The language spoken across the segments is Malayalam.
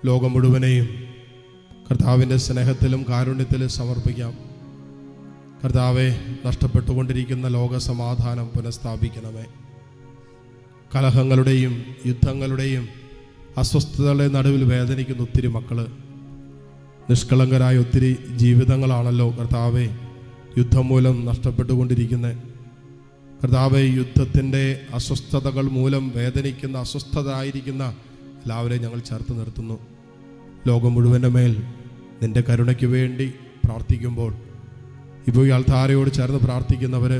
ലോകം മുഴുവനെയും കർത്താവിൻ്റെ സ്നേഹത്തിലും കാരുണ്യത്തിലും സമർപ്പിക്കാം. കർത്താവെ, നഷ്ടപ്പെട്ടുകൊണ്ടിരിക്കുന്ന ലോക സമാധാനം പുനഃസ്ഥാപിക്കണമേ. കലഹങ്ങളുടെയും യുദ്ധങ്ങളുടെയും അസ്വസ്ഥതകളുടെ നടുവിൽ വേദനിക്കുന്ന ഒത്തിരി മക്കൾ, നിഷ്കളങ്കരായ ഒത്തിരി ജീവിതങ്ങളാണല്ലോ കർത്താവെ യുദ്ധം മൂലം നഷ്ടപ്പെട്ടുകൊണ്ടിരിക്കുന്നത്. കർത്താവെ, യുദ്ധത്തിൻ്റെ അസ്വസ്ഥതകൾ മൂലം വേദനിക്കുന്ന അസ്വസ്ഥതരായിരിക്കുന്ന എല്ലാവരെയും ഞങ്ങൾ ചേർത്ത് നിർത്തുന്നു. ലോകം മുഴുവൻ്റെ മേൽ നിൻ്റെ കരുണയ്ക്ക് വേണ്ടി പ്രാർത്ഥിക്കുമ്പോൾ ഇപ്പോൾ ഈ ആൾത്താരയോട് ചേർന്ന് പ്രാർത്ഥിക്കുന്നവർ,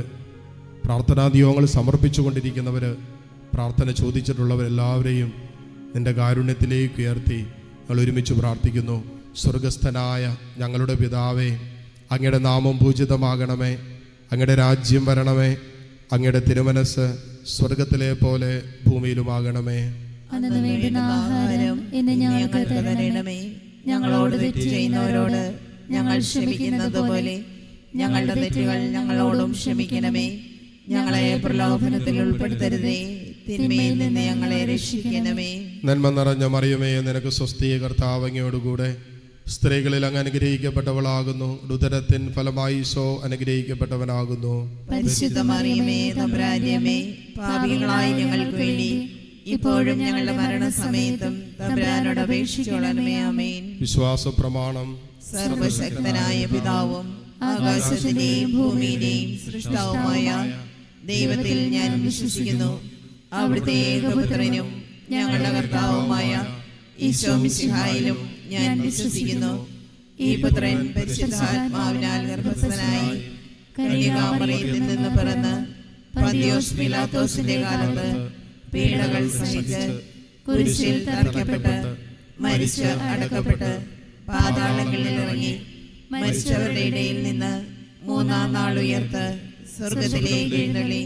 പ്രാർത്ഥനാനിയോഗങ്ങൾ സമർപ്പിച്ചുകൊണ്ടിരിക്കുന്നവർ, പ്രാർത്ഥന ചോദിച്ചിട്ടുള്ളവരെല്ലാവരെയും നിൻ്റെ കാരുണ്യത്തിലേക്ക് ഉയർത്തി ഞങ്ങൾ ഒരുമിച്ച് പ്രാർത്ഥിക്കുന്നു. സ്വർഗസ്ഥനായ ഞങ്ങളുടെ പിതാവേ, അങ്ങയുടെ നാമം പൂജിതമാകണമേ, അങ്ങയുടെ രാജ്യം വരണമേ, അങ്ങയുടെ തിരുമനസ് സ്വർഗത്തിലെ പോലെ ഭൂമിയിലുമാകണമേ. അന്നു വേണ്ടുന്ന ആഹാരം ഇന്ന് ഞങ്ങൾക്ക് തരണമേ. ഞങ്ങളോട് തെറ്റ് ചെയ്യുന്നവരോട് ഞങ്ങൾ ക്ഷമിക്കുന്നത് പോലെ ഞങ്ങളുടെ തെറ്റുകൾ ഞങ്ങളോടും ക്ഷമിക്കണമേ. ഞങ്ങളെ പ്രലോഭനത്തിൽ ഉൾപ്പെടുത്തരുതേ, തിന്മയിൽ നിന്ന് ഞങ്ങളെ രക്ഷിക്കണമേ. നന്മ നിറഞ്ഞ മറിയമേ, നിനക്ക് സ്വസ്തി, കർത്താവ് അങ്ങയോടുകൂടെ സ്ത്രീകളിൽ അങ്ങ് അനുഗ്രഹിക്കപ്പെട്ടവളാകുന്നു. ഉദരത്തിൻ ഫലമായി ഈശോ അനുഗ്രഹിക്കപ്പെട്ടവനാകുന്നു. പരിശുദ്ധ മറിയമേ, തമ്പുരാന്റെ അമ്മേ, പാപികളായ ഞങ്ങൾക്ക് വേണ്ടി ഇപ്പോഴും ഞങ്ങളുടെ മരണസമയത്തും തമ്പുരാനോട് അപേക്ഷിച്ചുകൊള്ളണമേ. ആമേൻ. വിശ്വാസ പ്രമാണം. സർവശക്തനായ പിതാവും ആകാശത്തിന്റെയും ഭൂമിയുടെയും സൃഷ്ടാവുമായ ദൈവത്തിൽ ഞാൻ വിശ്വസിക്കുന്നു. അവിടുത്തെ ഏകപുത്രനും ഞങ്ങളുടെ കർത്താവുമായ ഈശോ മിശിഹായിലും ഞാൻ വിശ്വസിക്കുന്നു. ഈ പുത്രൻ പരിശുദ്ധാത്മാവിനാൽ ഗർഭസ്ഥനായി കന്യകാമറിയത്തിൽ നിന്ന് പിറന്ന് പന്തിയോസ് പീലാത്തോസിന്റെ കാലത്ത് പീഡകൾ സഹിച്ച് കുരിശിൽ തറയ്ക്കപ്പെട്ട് മരിച്ച് അടക്കപ്പെട്ട് പാതാളങ്ങളിൽ ഇറങ്ങി മരിച്ചവരുടെ ഇടയിൽ നിന്ന് മൂന്നാം നാൾ ഉയർത്ത് സ്വർഗത്തിലേക്ക് എഴുന്നള്ളി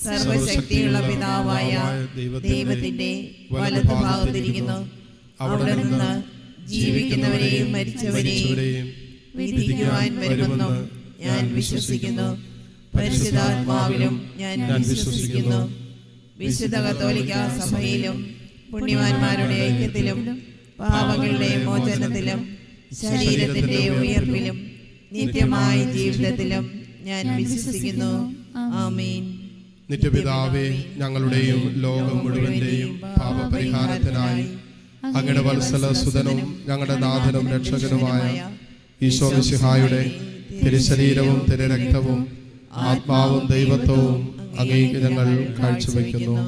സർവശക്തിയുള്ള പിതാവായ ദൈവത്തിന്റെ വലതുഭാഗത്തിരിക്കുന്നു. അവിടെ നിന്ന് ജീവിക്കുന്നവരെയും മരിച്ചവരെയും വിധിക്കുവാൻ വരുമെന്നും ഞാൻ വിശ്വസിക്കുന്നു. പരിശുദ്ധാത്മാവിലും ഞാൻ വിശ്വസിക്കുന്നു. വിശുദ്ധ കത്തോലിക്ക സഭയിലും പുണ്യവാന്മാരുടെ ഐക്യത്തിലും പാപങ്ങളുടെ മോചനത്തിലും ശരീരത്തിന്റെ ഉയർപ്പിലും നിത്യമായ ജീവിതത്തിലും ഞാൻ വിശ്വസിക്കുന്നു. ആമേൻ. നിത്യപിതാവേ, ഞങ്ങളുടെയും ലോകം മുഴുവന്റെയും പാപപരിഹാരത്തിനായി അങ്ങയുടെ വത്സല സുതനും ഞങ്ങളുടെ നാഥനും രക്ഷകനുമായ ഈശോ മിശിഹായുടെ തിരുശരീരവും തിരുരക്തവും ആത്മാവും ദൈവത്വവും അങ്ങേക്ക് ഞങ്ങൾ കാഴ്ചവെക്കുന്നു.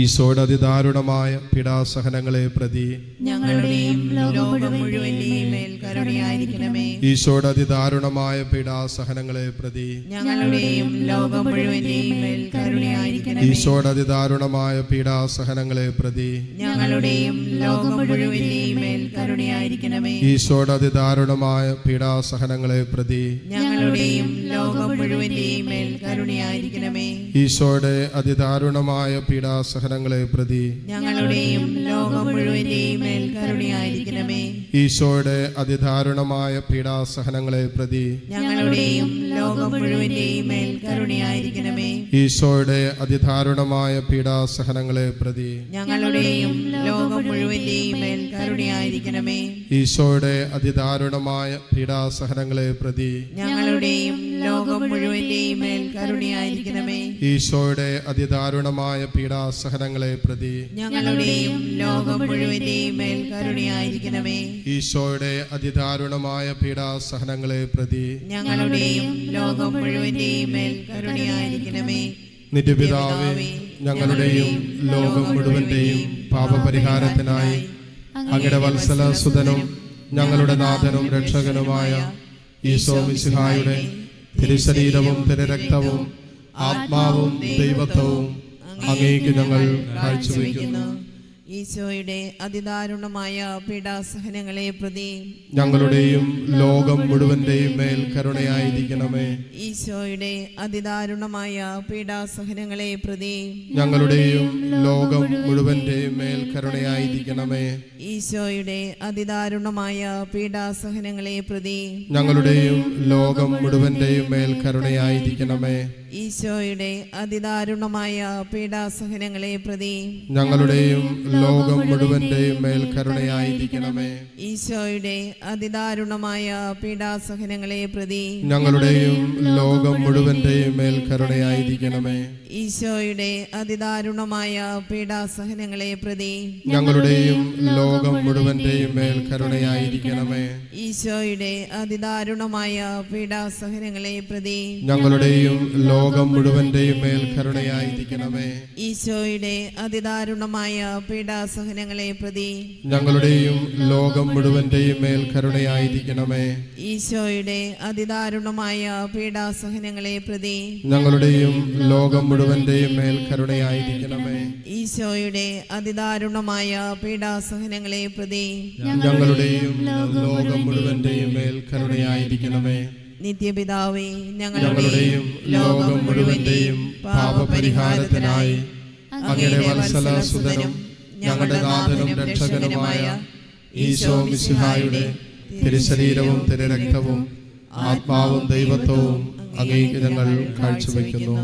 ഈശോയുടെ അതിദാരുണമായ പീഡാസഹനങ്ങളെ പ്രതി ഞങ്ങളുടെയും ലോകം മുഴുവന്റെയും മേൽ കരുണയായിരിക്കണമേ. ഈശോയുടെ അതിദാരുണമായ പീഡാസഹനങ്ങളെ പ്രതി ഞങ്ങളുടെയും ലോകം മുഴുവന്റെയും മേൽ കരുണയായിരിക്കണമേ. ഈശോയുടെ അതിദാരുണമായ പീഡാസഹനങ്ങളെ പ്രതി ഞങ്ങളുടെയും ലോകം മുഴുവന്റെയും മേൽ കരുണയായിരിക്കണമേ. ഈശോയുടെ അതിദാരുണമായ പീഡാസഹനങ്ങളെ പ്രതി ഞങ്ങളുടെയും ലോകം മുഴുവന്റെയും മേൽ കരുണയായിരിക്കണമേ. ഈശോയുടെ അതിദാരുണമായ പീഡാസഹനങ്ങളെ പ്രതി ഞങ്ങളുടെയും ലോകം മുഴുവന്റെയും മേൽ കരുണയായിരിക്കണമേ. ഈശോയുടെ അതിദാരുണമായ പീഡാസഹനങ്ങളെ പ്രതി ഞങ്ങളുടെയും ലോകം മുഴുവന്റെയും മേൽ കരുണയായിരിക്കണമേ. ഈശോയുടെ അതിദാരുണമായ പീഡാസഹനങ്ങളെ പ്രതി ഞങ്ങളുടെയും ലോകം മുഴുവന്റെയും മേൽ കരുണയായിരിക്കണമേ. ഈശോയുടെ അതിദാരുണമായ പീഡാസഹനങ്ങളെ പ്രതി ഞങ്ങളുടെയും ലോകം മുഴുവന്റെയും മേൽ കരുണയായിരിക്കണമേ. ഈശോയുടെ അതിദാരുണമായ പീഡാസഹനങ്ങളെ പ്രതി ഞങ്ങളുടെയും ലോകം മുഴുവന്റെയും മേൽ കരുണയായിരിക്കണമേ. ഈശോയുടെ അതിദാരുണമായ പീഡാസഹനങ്ങളെ പ്രതി ഞങ്ങളുടെയും ലോകം മുഴുവന്റെയും മേൽ കരുണയായിരിക്കണമേ. നിത്യപിതാവേ, ഞങ്ങളുടെയും ലോകം മുഴുവന്റെയും പാപപരിഹാരത്തിനായി അങ്ങയുടെ വത്സല സുതനും ഞങ്ങളുടെ നാഥനും രക്ഷകനുമായ ഈശോ മിശിഹായുടെ തിരുശരീരവും തിരുരക്തവും ആത്മാവും ദൈവത്വവും അങ്ങേക്ക് ഞങ്ങൾ കാഴ്ചവെക്കുന്നു. ഈശോയുടെ അതിദാരുണമായ പീഡാസഹനങ്ങളെ പ്രതി ഞങ്ങളുടെയും ലോകം മുഴുവന്റെയും മേൽ കരുണയായിരിക്കണമേ. ഈശോയുടെ അതിദാരുണമായ പീഡാസഹനങ്ങളെ പ്രതി ഞങ്ങളുടെയും ലോകം മുഴുവന്റെയും മേൽ കരുണയായിരിക്കണമേ. ഈശോയുടെ അതിദാരുണമായ പീഡാസഹനങ്ങളെ പ്രതി ഞങ്ങളുടെയും ലോകം മുഴുവന്റെയും മേൽ കരുണയായിരിക്കണമേ. ഈശോയുടെ അതിദാരുണമായ പീഡാസഹനങ്ങളെ പ്രതി ഞങ്ങളുടെയും ലോകം മുഴുവന്റെയും മേൽ കരുണയായിരിക്കണമേ. ഈശോയുടെ അതിദാരുണമായ പീഡാസഹനങ്ങളെ പ്രതി ഞങ്ങളുടെയും ലോകം മുഴുവന്റെയും മേൽ കരുണയായിരിക്കണമേ. ഈശോയുടെ അതിദാരുണമായ പീഡാസഹനങ്ങളെ പ്രതി ഞങ്ങളുടെയും ലോകം മുഴുവന്റെയും മേൽ കരുണയായിരിക്കണമേ. ഈശോയുടെ അതിദാരുണമായ പീഡാസഹനങ്ങളെ പ്രതി ഞങ്ങളുടെയും ലോകം മുഴുവന്റെയും മേൽ കരുണയായിരിക്കണമേ. ഈശോയുടെ അതിദാരുണമായ പീഡാസഹനങ്ങളെ പ്രതി ഞങ്ങളുടെയും ലോകം മുഴുവന്റെയും മേൽ കരുണയായിരിക്കണമേ. ഈശോയുടെ അതിദാരുണമായ പീഡാസഹനങ്ങളെ പ്രതി ഞങ്ങളുടെയും ലോകം മുഴുവന്റെയും മേൽ കരുണയായിരിക്കണമേ. ഈശോയുടെ അതിദാരുണമായ പീഡാസഹനങ്ങളെ പ്രതി ഞങ്ങളുടെയും ലോകം മുഴുവന്റെയും മേൽ കരുണയായിരിക്കണമേ. നിത്യപിതാവേ, ഞങ്ങളുടെയും ലോകം മുഴുവന്റെയും പാപപരിഹാരത്തിനായി അങ്ങയുടെ വത്സലസുതനും ഞങ്ങളുടെ നാഥനും രക്ഷകനുമായ ഈശോ മിശിഹായുടെ തിരുശരീരവും തിരുരക്തവും ആത്മാവും ദൈവത്വവും അങ്ങേക്ക് ഞങ്ങൾ കാഴ്ചവെക്കുന്നു.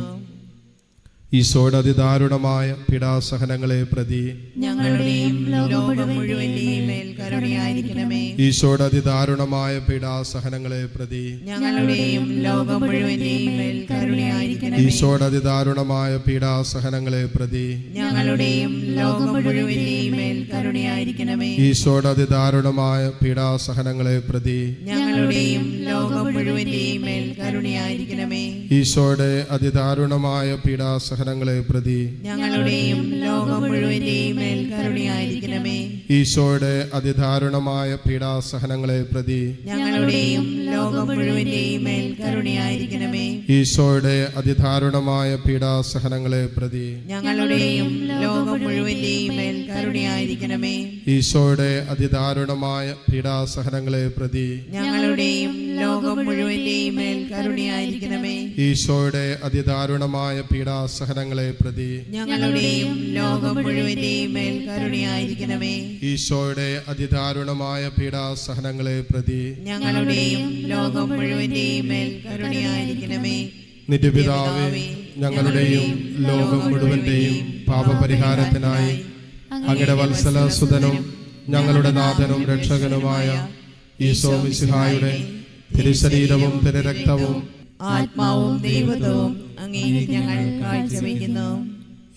ഈശോയുടെ അതിദാരുണമായ പീഡാസഹനങ്ങളെ പ്രതി ഞങ്ങളുടെയും ലോകം മുഴുവന്റെയും മേൽ കരുണയായിരിക്കണമേ. ഈശോയുടെ അതിദാരുണമായ പീഡാസഹനങ്ങളെ പ്രതി ഞങ്ങളുടെയും ലോകം മുഴുവന്റെയും മേൽ കരുണയായിരിക്കണമേ. ഈശോയുടെ അതിദാരുണമായ പീഡാസഹനങ്ങളെ പ്രതി ഞങ്ങളുടെയും ലോകം മുഴുവന്റെയും മേൽ കരുണയായിരിക്കണമേ. ഈശോയുടെ അതിദാരുണമായ പീഡാസഹനങ്ങളെ പ്രതി ഞങ്ങളുടെയും ലോകം മുഴുവന്റെയും മേൽ കരുണയായിരിക്കണമേ. ഈശോയുടെ അതിദാരുണമായ പീഡാസഹനങ്ങളെ പ്രതി ഞങ്ങളുടെയും ലോകം മുഴുവന്റെയും മേൽ കരുണയായിരിക്കണമേ. ഈശോയുടെ അതിദാരുണമായ പീഡാസഹനങ്ങളെ പ്രതി ഞങ്ങളുടെയും ലോകം മുഴുവന്റെയും മേൽ കരുണയായിരിക്കണമേ. ഈശോയുടെ അതിദാരുണമായ പീഡാസഹനങ്ങളെ പ്രതി ഞങ്ങളുടെയും ലോകം മുഴുവന്റെയും മേൽ കരുണയായിരിക്കണമേ. ഈശോയുടെ അതിദാരുണമായ പീഡാസഹനങ്ങളെ പ്രതി ഞങ്ങളുടെയും ലോകം മുഴുവന്റെയും മേൽ കരുണയായിരിക്കണമേ. ഈശോയുടെ അതിദാരുണമായ പീഡാസഹനങ്ങളെ പ്രതി ഞങ്ങളുടെയും ലോകം മുഴുവന്റെയും മേൽ കരുണയായിരിക്കണമേ. ഈശോയുടെ അതിദാരുണമായ പീഡാസഹനങ്ങളെ പ്രതി ഞങ്ങളുടെയും ലോകം മുഴുവന്റെയും മേൽ കരുണയായിരിക്കണമേ. നിത്യപിതാവേ, ഞങ്ങളുടെയും ലോകം മുഴുവന്റെയും പാപപരിഹാരത്തിനായി അങ്ങയുടെ വത്സലസുതനും ഞങ്ങളുടെ നാഥനും രക്ഷകനുമായ ഈശോ മിശിഹായുടെ തിരുശരീരവും തിരുരക്തവും ആത്മാവും ദൈവത്വവും അങ്ങേക്ക് ഞങ്ങൾ കാഴ്ചവെക്കുന്നു.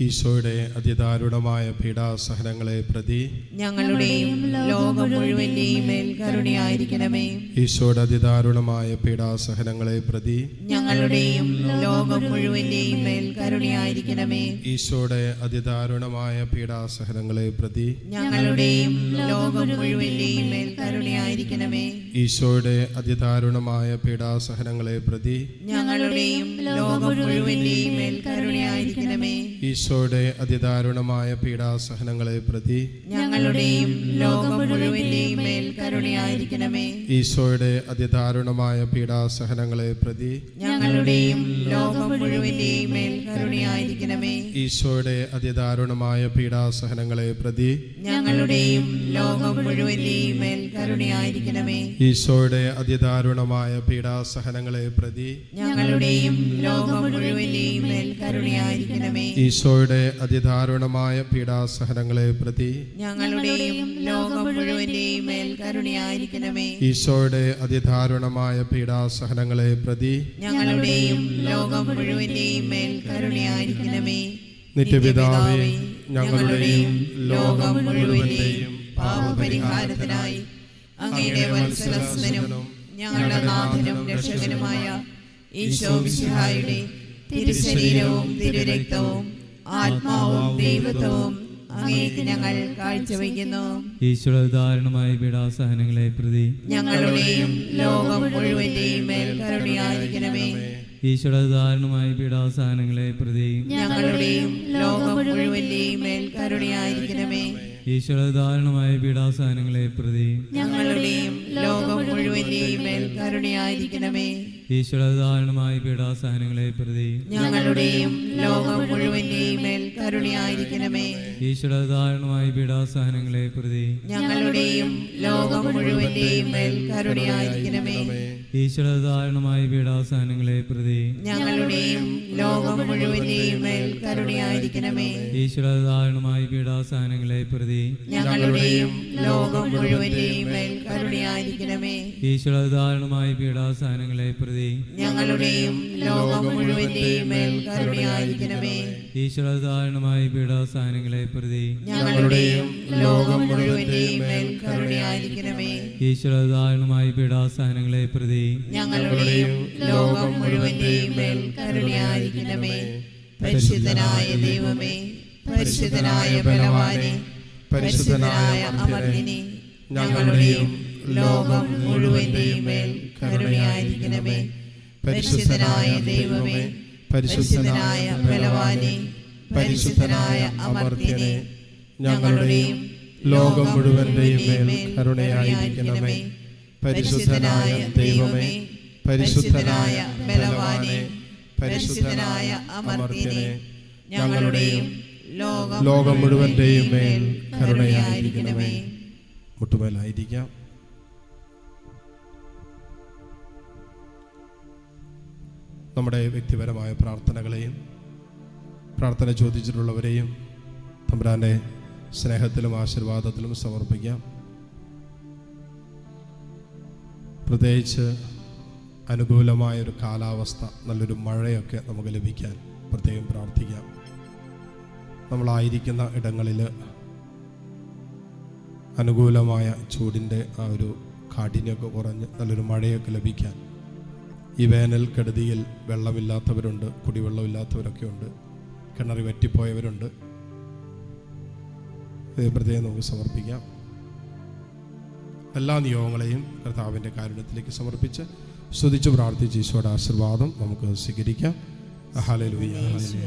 ഈശോയുടെ അതിദാരുണമായ പീഡാസഹനങ്ങളെ പ്രതി ഞങ്ങളുടെയും ലോകം മുഴുവന്റെയും മേൽ കരുണയായിരിക്കണമേ. ഈശോയുടെ അതിദാരുണമായ പീഡാസഹനങ്ങളെ പ്രതി ഞങ്ങളുടെയും ലോകം മുഴുവന്റെയും മേൽ കരുണയായിരിക്കണമേ. ഈശോയുടെ അതിദാരുണമായ പീഡാസഹനങ്ങളെ പ്രതി ഞങ്ങളുടെയും ലോകം മുഴുവന്റെയും മേൽ കരുണയായിരിക്കണമേ. ഈശോയുടെ അതിദാരുണമായ പീഡാസഹനങ്ങളെ പ്രതി ഞങ്ങളുടെയും ലോകം മുഴുവന്റെയും മേൽ കരുണയായിരിക്കണമേ. ഈശോയുടെ അതിദാരുണമായ പീഡാസഹനങ്ങളെ പ്രതി ഞങ്ങളുടെയും ലോകം മുഴുവന്റെയും മേൽ കരുണയായിരിക്കണമേ. ഈശോയുടെ അതിദാരുണമായ പീഡാസഹനങ്ങളെ പ്രതി ഞങ്ങളുടെയും ലോകം മുഴുവന്റെയും മേൽ കരുണയായിരിക്കണമേ. ഈശോയുടെ അതിദാരുണമായ പീഡാസഹനങ്ങളെ പ്രതി ഞങ്ങളുടെയും ലോകം മുഴുവന്റെയും മേൽ കരുണയായിരിക്കണമേ. ഈശോയുടെ അതിദാരുണമായ പീഡാസഹനങ്ങളെ പ്രതി ഞങ്ങളുടെയും ലോകം മുഴുവന്റെയും മേൽ കരുണയായിരിക്കണമേ. ഈശോയുടെ അതിദാരുണമായ പീഡാസഹനങ്ങളെ പ്രതി ഞങ്ങളുടെയും ലോകം മുഴുവന്റെയും മേൽ കരുണയായിരിക്കണമേ. ഈശോയുടെ അതിദാരുണമായ പീഡാസഹനങ്ങളെ പ്രതി ഞങ്ങളുടെയും ലോകം മുഴുവന്റെയും മേൽ കരുണയായിരിക്കണമേ. നിത്യപിതാവേ, ഞങ്ങളുടെയും ലോകം മുഴുവന്റെയും പാപപരിഹാരത്തിനായി അങ്ങയുടെ വത്സലസ്തനും ഞങ്ങളുടെ നാഥനും രക്ഷകനുമായ ഈശോ മിശിഹായുടെ തിരുശരീരവും തിരുരക്തവും ആത്മാവും ദൈവത്വവും അങ്ങേക്ക് ഞങ്ങൾ കാഴ്ചവെക്കുന്നു. ഈശോയുടെ ദാരുണമായ പീഡാസഹനങ്ങളെ പ്രതി ഞങ്ങളുടെയും ലോകം മുഴുവന്റെയും മേൽ കരുണയായിരിക്കണമേ. ഈശോയുടെ ദാരുണമായ പീഡാസഹനങ്ങളെ പ്രതി ഞങ്ങളുടെയും ലോകം മുഴുവന്റെയും മേൽ കരുണയായിരിക്കണമേ. ഈശോയുടെ ദാരുണമായ പീഡാസഹനങ്ങളെ പ്രതി ഞങ്ങളുടെയും ലോകം മുഴുവന്റെയും മേൽ കരുണയായിരിക്കണമേ. ഈശോയുടെ ദാരുണമായ പീഡാസഹനങ്ങളെ പ്രതി ഞങ്ങളുടെയും ലോകം മുഴുവന്റെയും മേൽ കരുണയായിരിക്കണമേ. ഈശോയുടെ ദാരുണമായ പീഡാസഹനങ്ങളെ പ്രതി ഞങ്ങളുടെയും ലോകം മുഴുവന്റെയും മേൽ കരുണയായിരിക്കണമേ. ഈശോയുടെ ദാരുണമായ പീഡാസഹനങ്ങളെ പ്രതി ഞങ്ങളുടെയും ലോകം മുഴുവന്റെയും മേൽ കരുണയായിരിക്കണമേ. ഈശോയുടെ ദാരുണമായ പീഡാസഹനങ്ങളെ പ്രതി ഞങ്ങളുടെയും ലോകം മുഴുവന്റെയും മേൽ കരുണയായിരിക്കണമേ. ഈശോയുടെ ദാരുണമായ പീഡാസഹനങ്ങളെ പ്രതി ഞങ്ങളുടെയും ലോകം മുഴുവന്റെയും മേൽ കരുണയായിരിക്കണമേ. ഈശോയുടെ ദാരുണമായ പീഡാസഹനങ്ങളെ പ്രതി ഞങ്ങളുടെയും ലോകം മുഴുവന്റെയും മേൽ കരുണയായിരിക്കണമേ. ഈശോയുടെ ദാരുണമായ പീഡാസഹനങ്ങളെ പ്രതി ഞങ്ങളുടെയും ലോകം മുഴുവന്റെയും മേൽ കരുണയായിരിക്കണമേ. പരിശുദ്ധനായ ദൈവമേ, പരിശുദ്ധനായ ബലവാനെ, പരിശുദ്ധനായ അമർത്തിനെ, ഞങ്ങളുടെയും ലോകം മുഴുവന്റെയും മേൽ കരുണയായിരിക്കണമേ. പരിശുദ്ധനായ ദൈവമേ, പരിശുദ്ധനായ ബലവാനെ, പരിശുദ്ധനായ അമർത്തിനെ, ഞങ്ങളുടെയും ലോകം മുഴുവന്റെയും മേൽ കരുണയായിരിക്കണമേ. പരിശുദ്ധനായ ദൈവമേ, പരിശുദ്ധനായ ബലവാനെ, പരിശുദ്ധനായ അമർത്യനെ, ഞങ്ങളുടെയും ലോകം മുഴുവന്റെയും മേൽ കരുണയായിരിക്കണമേ. മുട്ടുമേലായിരിക്കാം. നമ്മുടെ വ്യക്തിപരമായ പ്രാർത്ഥനകളെയും പ്രാർത്ഥന ചോദിച്ചിട്ടുള്ളവരെയും തമ്പുരാന്റെ സ്നേഹത്തിലും ആശീർവാദത്തിലും സമർപ്പിക്കാം. പ്രത്യേകിച്ച് അനുകൂലമായൊരു കാലാവസ്ഥ, നല്ലൊരു മഴയൊക്കെ നമുക്ക് ലഭിക്കാൻ പ്രത്യേകം പ്രാർത്ഥിക്കാം. നമ്മളായിരിക്കുന്ന ഇടങ്ങളിൽ അനുകൂലമായ ചൂടിൻ്റെ ആ ഒരു കാഠിന്യമൊക്കെ കുറഞ്ഞ് നല്ലൊരു മഴയൊക്കെ ലഭിക്കാൻ. ഈ വേനൽ കെടുതിയിൽ വെള്ളമില്ലാത്തവരുണ്ട്, കുടിവെള്ളമില്ലാത്തവരൊക്കെ ഉണ്ട്, കിണറി വറ്റിപ്പോയവരുണ്ട്. ഇത് പ്രത്യേകം നമുക്ക് സമർപ്പിക്കാം. എല്ലാ നിയോഗങ്ങളെയും കർത്താവിൻ്റെ കാരുണ്യത്തിലേക്ക് സമർപ്പിച്ച് സ്തുതിച്ച് പ്രാർത്ഥിച്ച് ഈശോയുടെ ആശീർവാദം നമുക്ക് സ്വീകരിക്കാം. ഹല്ലേലൂയ,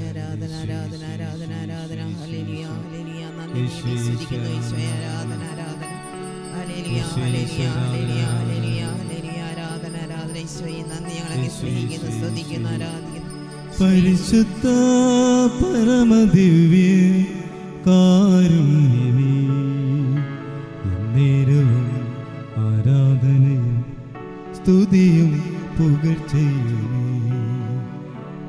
ആരാധന ആരാധന ആരാധന ആരാധന. Hallelujah hallelujah. നന്ദി സ്തുതിക്കുന്നു ഈശോയെ. ആരാധന ആരാധന. Hallelujah hallelujah hallelujah hallelujah hallelujah. ആരാധന ആരാധന ഈശോയെ. നന്ദി, ഞങ്ങളെ സ്നേഹിക്കുന്നു, സ്തുതിക്കുന്നു, ആരാധിക്കുന്നു. പരിശുദ്ധ പരമദിവ്യ കാരുണ്യമേ, എന്നേരവും ആരാധനയും സ്തുതിയും പുകഴ്ചയുമേ,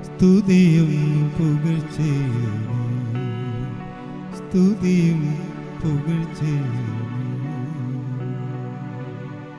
സ്തുതിയും പുകഴ്ചയുമേ, സ്തുതിയും പുകഴ്ചയുമേ.